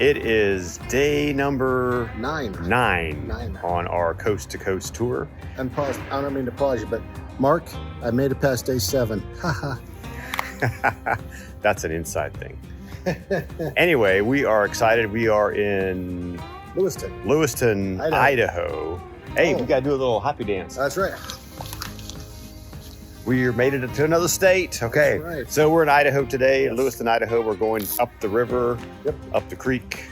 It is day number Nine on our coast-to-coast tour. And pause. I don't mean to pause you, but Mark, I made it past day 7. Haha. That's an inside thing. Anyway, we are excited. We are in Lewiston, Idaho. Hey, Oh. we got to do a little happy dance. That's right. We made it to another state. Okay. That's right. So we're in Idaho today, Yes. Lewiston, Idaho. We're going up the river, Yep. up the creek.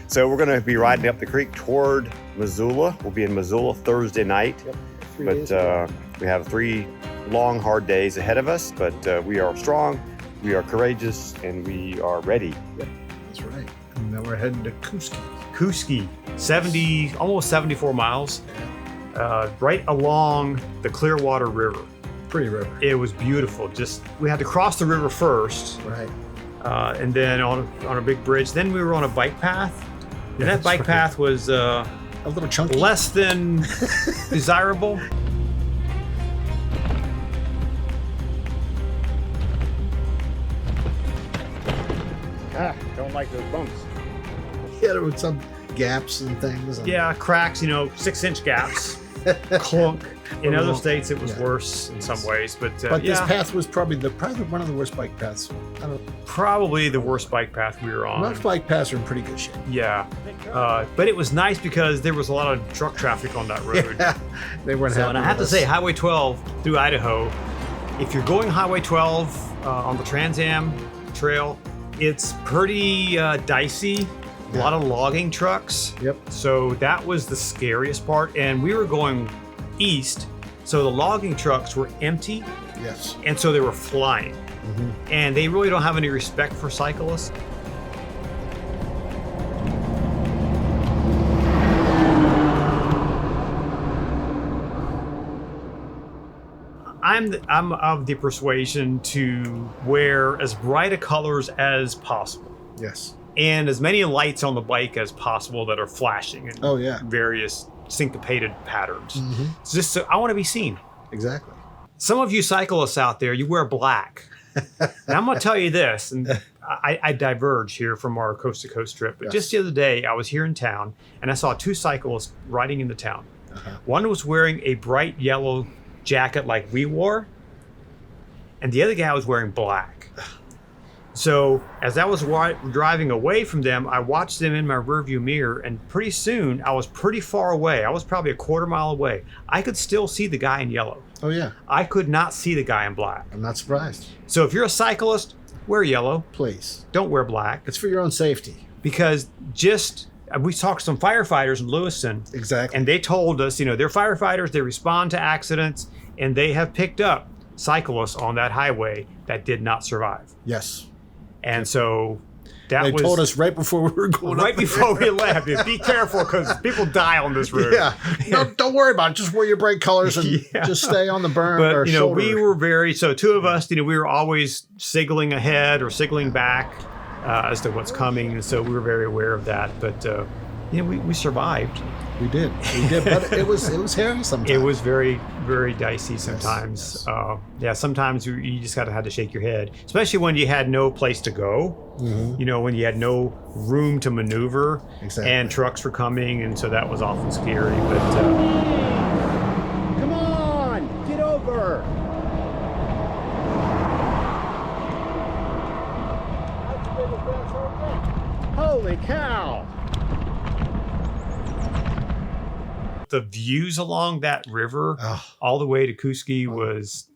So we're going to be riding up the creek toward Missoula. We'll be in Missoula Thursday night. Yep. 3 days But ago. we have 3 long, hard days ahead of us. But we are strong, we are courageous, and we are ready. That's right. And then we're heading to Kuski, 70, almost 74 miles, right along the Clearwater River. Pretty river. It was beautiful. Just we had to cross the river first, Right. and then on a big bridge. Then we were on a bike path, and that bike path was A little chunky. less than desirable. Don't like those bumps. Yeah, there were some gaps and things. And Yeah, cracks. 6-inch gaps. Clunk. In other states, it was worse in some ways, but But this yeah, path was probably one of the worst bike paths. I don't know. probably the worst bike path we were on. Most bike paths are in pretty good shape. Yeah, but it was nice because there was a lot of truck traffic on that road. Yeah, they weren't So, happy and I have to with say, us. Highway 12 through Idaho, if you're going Highway 12 on the Trans Am Trail, it's pretty dicey. A lot of logging trucks. Yep. So that was the scariest part. And we were going east, so the logging trucks were empty, Yes. and so they were flying. And they really don't have any respect for cyclists. I'm of the persuasion to wear as bright a colors as possible Yes. and as many lights on the bike as possible that are flashing in Oh yeah. various syncopated patterns. Mm-hmm. It's just so I want to be seen. Exactly. Some of you cyclists out there, you wear black. And I'm going to tell you this, and I diverge here from our coast-to-coast trip, but Yes. just the other day, I was here in town, and I saw 2 cyclists riding into town. Uh-huh. One was wearing a bright yellow jacket like we wore, and the other guy was wearing black. So as I was driving away from them, I watched them in my rearview mirror, and pretty soon I was pretty far away. I was probably a quarter mile away. I could still see the guy in yellow. Oh yeah. I could not see the guy in black. I'm not surprised. So if you're a cyclist, wear yellow. Please. Don't wear black, It's for your own safety. because we talked to some firefighters in Lewiston, Exactly. and they told us, they're firefighters, they respond to accidents, and they have picked up cyclists on that highway that did not survive. Yes. And so that They was told us right before we were going right up before there. we left. Be careful, because people die on this road. Yeah. Don't worry about it. Just wear your bright colors and Yeah. just stay on the berm But or shoulder. we were so 2 of us, we were always signaling ahead or signaling back as to what's coming, and so we were very aware of that. But we survived. We did, but it was hairy sometimes. It was very, very dicey sometimes. yes. Sometimes you just had to shake your head, especially when you had no place to go. Mhm. When you had no room to maneuver, Exactly. and trucks were coming, and so that was often scary. But Come on, get over. Holy cow. the views along that river Oh. all the way to Kuski was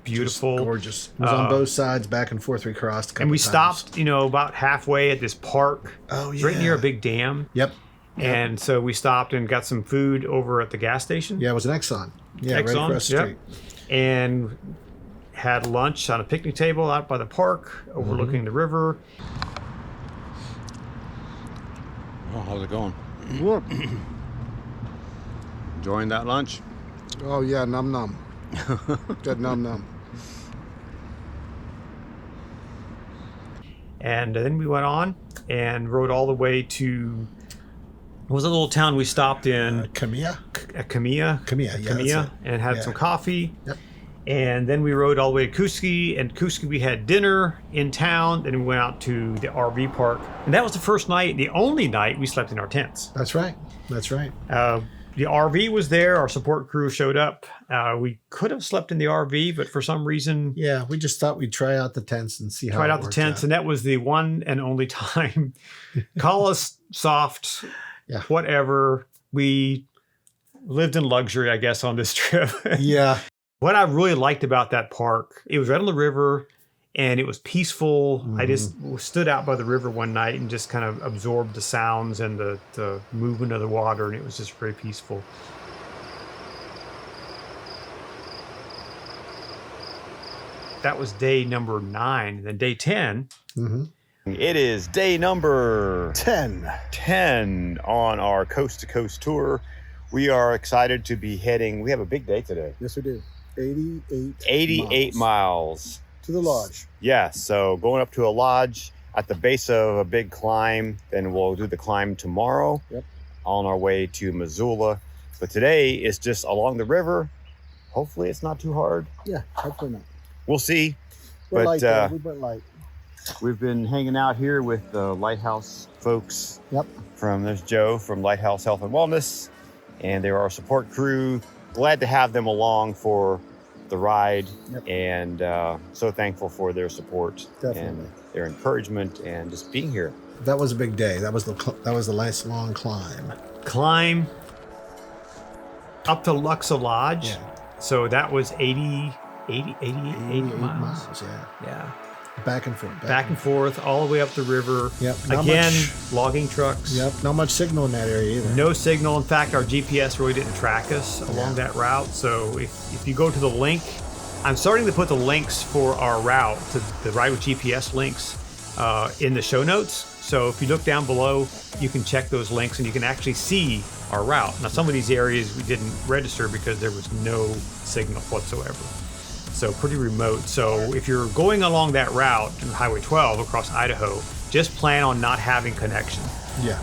beautiful. Just gorgeous. It was on both sides, back and forth we crossed. And we times. stopped, about halfway at this park. Oh, It's right yeah. near a big dam. Yep. And so we stopped and got some food over at the gas station. Yeah, it was an Exxon. Yeah, right Exxon, across the yep. street. And had lunch on a picnic table out by the park, overlooking the river. Oh, how's it going? Enjoying that lunch? Oh yeah, num num. Good num num. And then we went on and rode all the way to, it was a little town we stopped in, Camilla. Camilla, Camilla, yeah, that's it. and had Yeah. some coffee. Yep. And then we rode all the way to Kuski, and Kuski we had dinner in town. Then we went out to the RV park, and that was the first night, the only night we slept in our tents. That's right. That's right. The RV was there. Our support crew showed up. We could have slept in the RV, but for some reason, Yeah, we just thought we'd try out the tents and see how tried it out the worked tents, and that was the one and only time. Call us soft, Yeah. whatever. We lived in luxury, I guess, on this trip. Yeah. What I really liked about that park, it was right on the river and it was peaceful. I just stood out by the river one night and just kind of absorbed the sounds and the movement of the water, and it was just very peaceful. That was day number 9. And then day 10, It is day number 10. 10 on our coast to coast tour. We are excited to be heading. We have a big day today. Yes, we do. 88 88 miles. to the lodge. Yeah, so going up to a lodge at the base of a big climb. Then we'll do the climb tomorrow. Yep. On our way to Missoula. But today is just along the river. Hopefully it's not too hard. Yeah, hopefully not. We'll see. We're But, light, though. We went light. We've been hanging out here with the Lighthouse folks. Yep. There's Joe from Lighthouse Health and Wellness, and they're our support crew. Glad to have them along for the ride. Yep. And so thankful for their support Definitely. and their encouragement and just being here. That was a big day. That was the last long climb. climb up to Lochsa Lodge. Yeah. So that was 88 miles. Yeah. Yeah. Back and forth. Back and forth, all the way up the river. Yep. Not Again, much- logging trucks. Yep. Not much signal in that area either. No signal. In fact, our GPS really didn't track us along that route. So if you go to the link, I'm starting to put the links for our route to the Ride with GPS links in the show notes. So if you look down below, you can check those links and you can actually see our route. Now, some of these areas we didn't register because there was no signal whatsoever. So pretty remote. So if you're going along that route, Highway 12 across Idaho, just plan on not having connection. Yeah.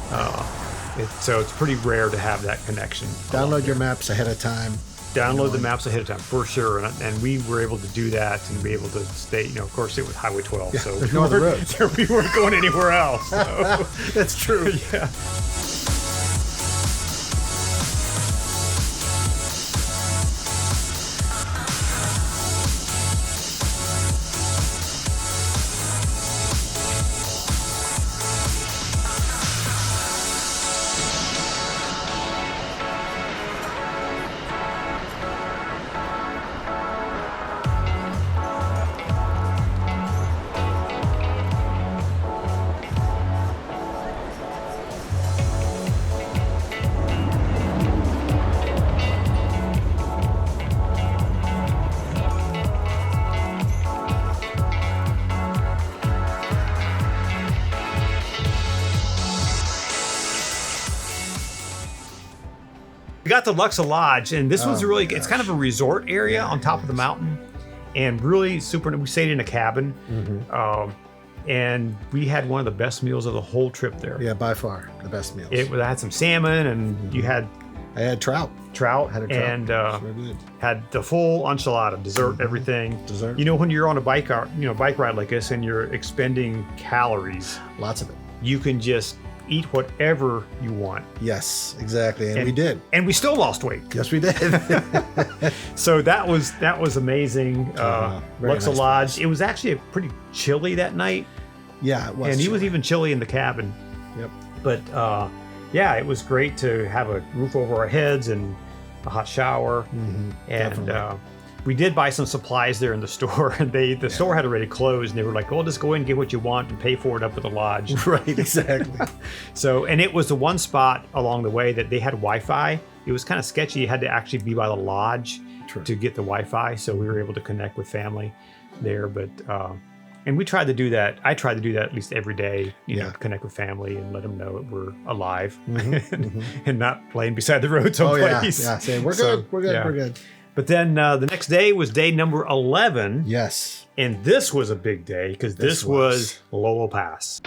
So it's pretty rare to have that connection. Download your maps ahead of time. Download the maps ahead of time for sure, and we were able to do that and be able to stay. Of course, it was Highway 12, so there's no other roads. we weren't going anywhere else. So. That's true. Yeah. We got to Lochsa Lodge, and this was really, it's kind of a resort area on top of the mountain, and really super. We stayed in a cabin, and we had one of the best meals of the whole trip there. Yeah, by far the best meals. I had some salmon, and you had I had trout. trout, Had a trout. and Sure did. had the full enchilada, dessert, everything. Dessert. You know, when you're on a bike ride like this, and you're expending calories, Lots of it. you can just eat whatever you want. Yes, exactly. And we did. And we still lost weight. Yes, we did. So that was amazing. Very Lochsa nice Lodge. place. It was actually pretty chilly that night, Yeah, it was. and he was chilly. even chilly in the cabin. Yep. But yeah, it was great to have a roof over our heads and a hot shower. And definitely. we did buy some supplies there in the store, and the store had already closed, and they were like, "Oh, just go in and get what you want and pay for it up at the lodge." Right, exactly. So, and it was the one spot along the way that they had Wi-Fi. It was kind of sketchy. You had to actually be by the lodge True. to get the Wi-Fi, so we were able to connect with family there. But and we tried to do that. I tried to do that at least every day. You know, connect with family and let them know that we're alive and not playing beside the road Oh yeah, someplace. yeah. Say we're So, good. We're good. yeah. We're good. But then the next day was day number 11, Yes. and this was a big day because this was Lolo Pass.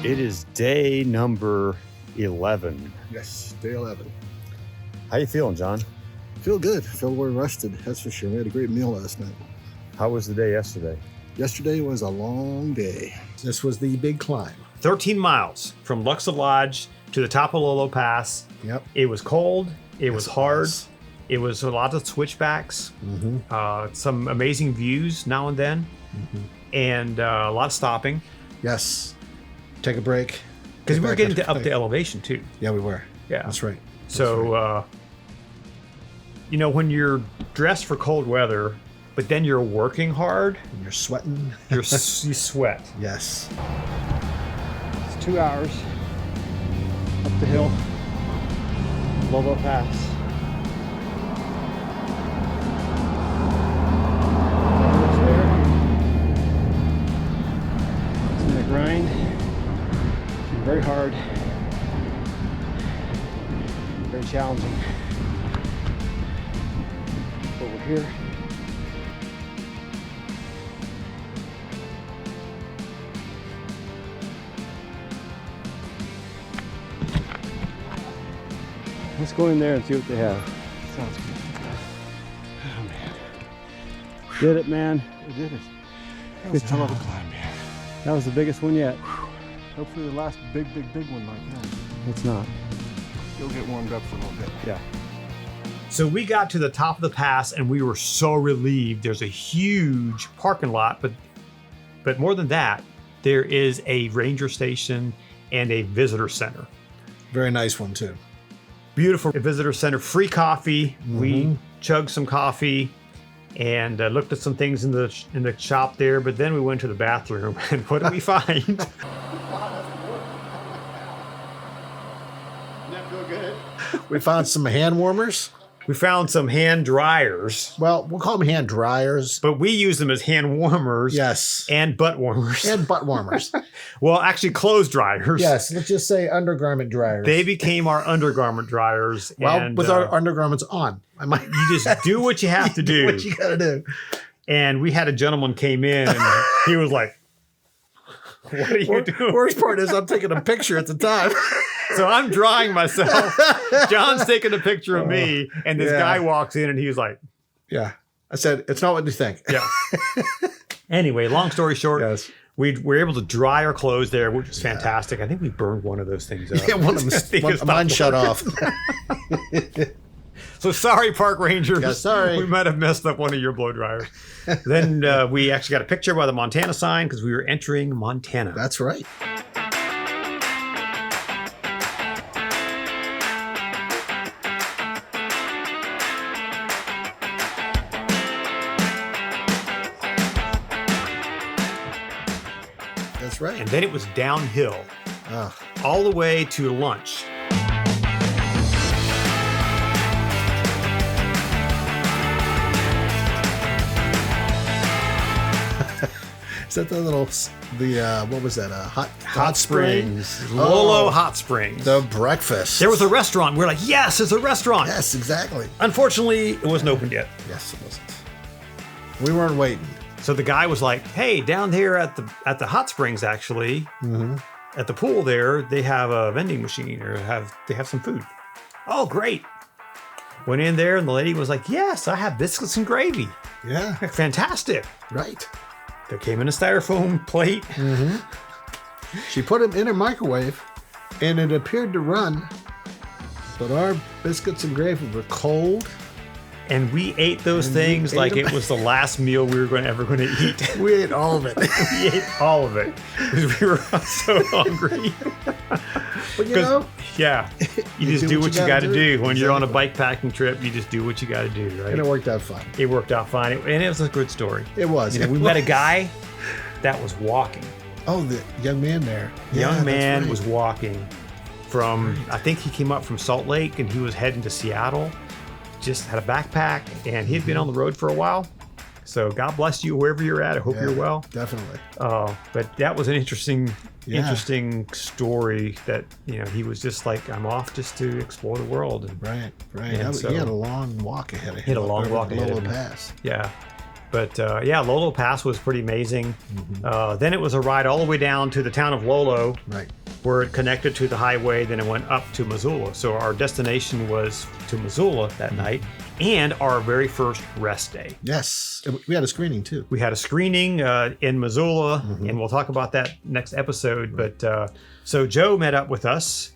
It is day number 11. Yes, day 11. How you feeling, John? Feel good. Feel we're rested. That's for sure. We had a great meal last night. How was the day yesterday? Yesterday was a long day. This was the big climb. 13 miles from Lochsa Lodge to the top of Lolo Pass. Yep. It was cold. It was hard. was. It was a lot of switchbacks. Some amazing views now and then. And a lot of stopping. Yes. Take a break. Because Get we were back getting up to elevation too. Yeah, we were. Yeah. That's right. So, when you're dressed for cold weather, but then you're working hard, And you're sweating. you sweat. Yes. It's 2 hours up the hill, Lolo Pass. It's been a grind, very hard, very challenging, but we're here. Let's go in there and see what they have. Sounds good. Oh man. Did it, man. We did it. That was a hell of a climb, man. That was the biggest one yet. Hopefully the last big one like that. It's not. You'll get warmed up for a little bit. Yeah. So we got to the top of the pass and we were so relieved. There's a huge parking lot, but more than that, there is a ranger station and a visitor center. Very nice one too. Beautiful visitor center, free coffee. We chugged some coffee and looked at some things in the shop there, but then we went to the bathroom and what did we find? Didn't that feel good? We found some hand warmers. We found some hand dryers, Well, we'll call them hand dryers. but we use them as hand warmers. Yes. And butt warmers. And butt warmers. Well, actually clothes dryers. Yes, let's just say undergarment dryers. They became our undergarment dryers. well, and, with our undergarments on. I might you just do what you have to do. what you gotta do. And we had a gentleman came in and he was like, what are you doing? Worst part is I'm taking a picture at the time. So I'm drying myself. John's taking a picture of me, and this Yeah. guy walks in and he was like, Yeah. I said, it's not what you think. yeah. Anyway, long story short, Yes. we were able to dry our clothes there, which was fantastic. I think we burned one of those things up. Yeah, one of I think it them, stopped mine shut working. off. So sorry, park rangers. Yeah, sorry. We might have messed up one of your blow dryers. Then we actually got a picture by the Montana sign because we were entering Montana. That's right. That's right. And then it was downhill Ah, all the way to lunch. is that the little, what was that? Hot Springs. Oh, Lolo Hot Springs. The breakfast. There was a restaurant. We're like, yes, it's a restaurant. Yes, exactly. Unfortunately, it wasn't opened yet. Yes, it wasn't. We weren't waiting. So the guy was like, hey, down here at the hot springs, actually, at the pool there, they have a vending machine or they have some food. Oh, great. Went in there and the lady was like, yes, I have biscuits and gravy. Yeah, Fantastic. right. There came in a styrofoam plate. She put them in a microwave, and it appeared to run, but our biscuits and gravy were cold. And we ate those things ate like them. it was the last meal we were ever going to eat. We ate all of it. We ate all of it because we were so hungry. But you know, Yeah, you just do what you got to do. When you're on a bike packing trip, you just do what you got to do, right? and it worked out fine. It worked out fine, and it was a good story. It was. You know, we met a guy that was walking. Oh, the young man there. Yeah, Young that's man right. was walking from, I think he came up from Salt Lake and he was heading to Seattle. Just had a backpack and he had been on the road for a while. So God bless you wherever you're at. I hope Yeah, you're well. Definitely. But that was an interesting Yeah. story that, you know, he was just like, I'm off just to explore the world. And Right. And He so- had a long walk ahead of him. He had a long up walk over ahead of Lolo him. Pass. yeah. But yeah, Lolo Pass was pretty amazing. Then it was a ride all the way down to the town of Lolo, Right. where it connected to the highway. Then it went up to Missoula. So our destination was to Missoula that night, and our very first rest day. Yes. We had a screening too. We had a screening in Missoula, and we'll talk about that next episode. But so Joe met up with us,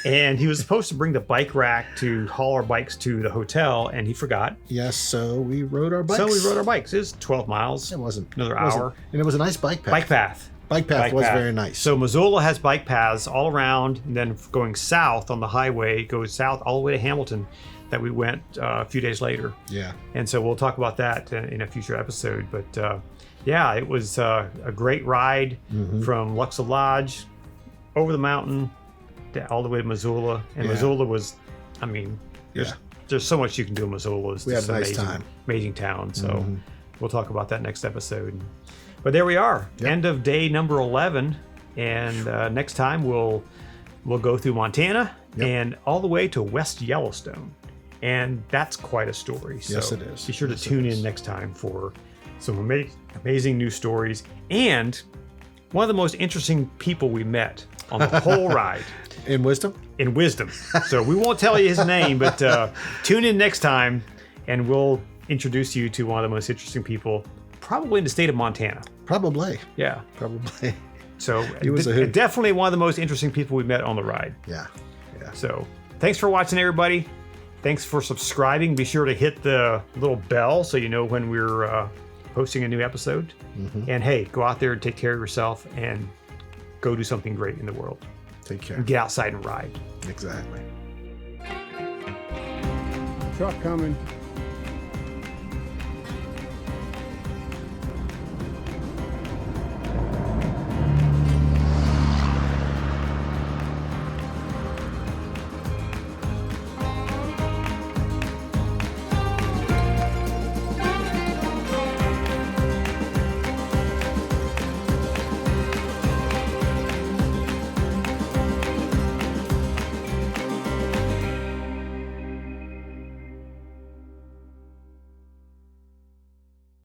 and he was supposed to bring the bike rack to haul our bikes to the hotel, and he forgot. Yes. So we rode our bikes. So we rode our bikes. It was 12 miles. It wasn't Another it wasn't- hour. and it was a nice bike path. Bike path. Bike path was very nice. So Missoula has bike paths all around, and then going south on the highway, goes south all the way to Hamilton, that we went a few days later. Yeah. And so we'll talk about that in a future episode. But yeah, it was a great ride from Lochsa Lodge over the mountain all the way to Missoula. And Yeah. Missoula was, I mean, there's so much you can do in Missoula. It's We had just a nice amazing, time. amazing town. So we'll talk about that next episode. But there we are, end of day number 11. And next time we'll go through Montana and all the way to West Yellowstone. And that's quite a story. So Yes, it is. Be sure to Yes, it tune is. in next time for some amazing new stories. And one of the most interesting people we met on the whole ride. In wisdom? In wisdom. So we won't tell you his name, but tune in next time and we'll introduce you to one of the most interesting people, probably in the state of Montana. Probably. Yeah. Probably. So He was a hoot. definitely one of the most interesting people we met on the ride. Yeah. Yeah. So thanks for watching, everybody. Thanks for subscribing. Be sure to hit the little bell so you know when we're posting a new episode. And hey, go out there and take care of yourself and go do something great in the world. Take care. And get outside and ride. Exactly. Truck coming.